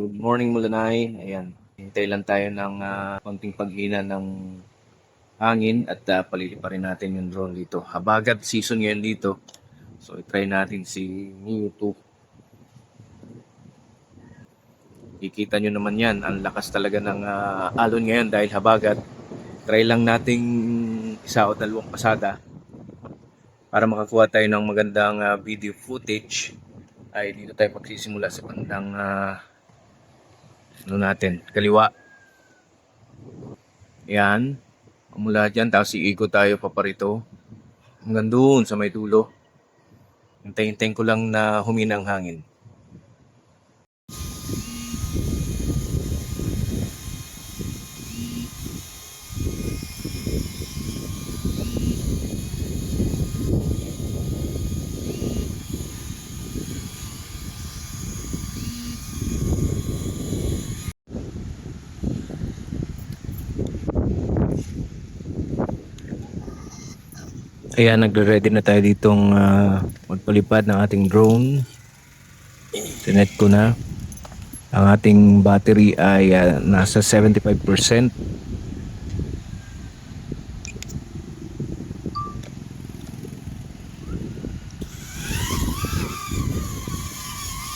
Good morning Mulanay. Ayan, hintay lang tayo ng konting paghina ng hangin at palilipa rin natin yung drone dito. Habagat season ngayon dito. So i-try natin si Neo 2. Kikita nyo naman yan, ang lakas talaga ng alon ngayon dahil habagat. Try lang nating isa o dalawang pasada para makakuha tayo ng magandang video footage. Ay dito tayo magsisimula sa bandang natin, kaliwa. Yan. Mula dyan, tapos iikot tayo paparito. Hanggang doon sa may dulo. Hintayin-hintayin ko lang na humina ang hangin. Ayan, nagre-ready na tayo ditong magpalipad ng ating drone. Sinet ko na. Ang ating battery ay nasa 75%.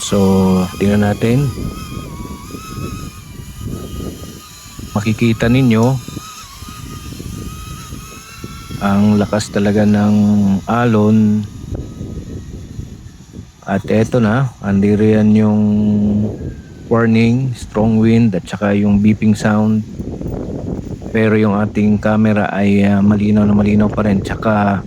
So, tingnan natin. Makikita ninyo ang lakas talaga ng alon. At eto na, andiriyan yung warning, strong wind at saka yung beeping sound. Pero yung ating camera ay malinaw na malinaw pa rin. Tsaka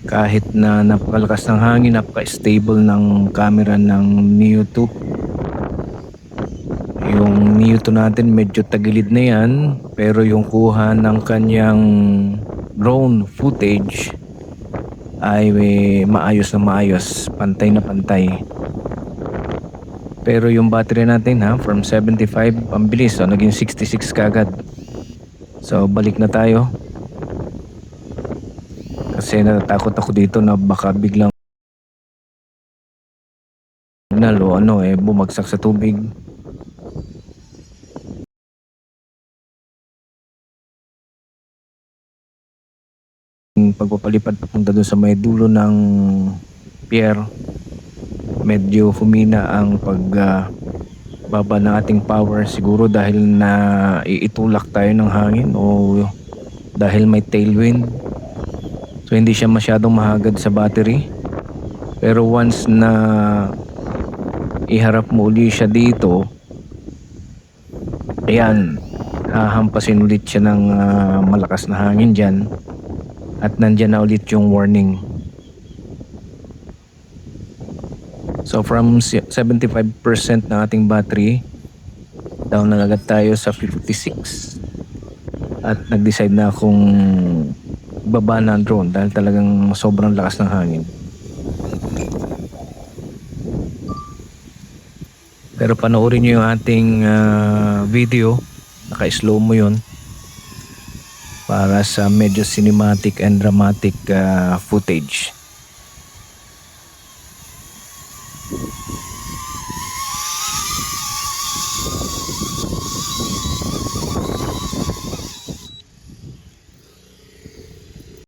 kahit na napakalakas ng hangin, napaka-stable ng camera ng Neo 2. Yung Neo 2 natin medyo tagilid na yan, pero yung kuha ng kanyang drone footage ay maayos na maayos, pantay na pantay. Pero yung battery natin from 75 ang bilis, so naging 66 kagad. So balik na tayo kasi natatakot ako dito na baka biglang bumagsak sa tubig. Pagpapalipad papunta doon sa may dulo ng pier, medyo humina ang pagbaba ng ating power, siguro dahil na iitulak tayo ng hangin o dahil may tailwind. So hindi siya masyadong mahagad sa battery, pero once na iharap mo uli siya dito, ayan, hahampasin ulit siya ng malakas na hangin dyan. At nandyan na ulit yung warning. So from 75% ng ating battery, down na agad tayo sa 56. At nag-decide na akong baba na ang drone dahil talagang sobrang lakas ng hangin. Pero panoorin nyo yung ating video, naka-slow mo yun, para sa medyo cinematic and dramatic footage.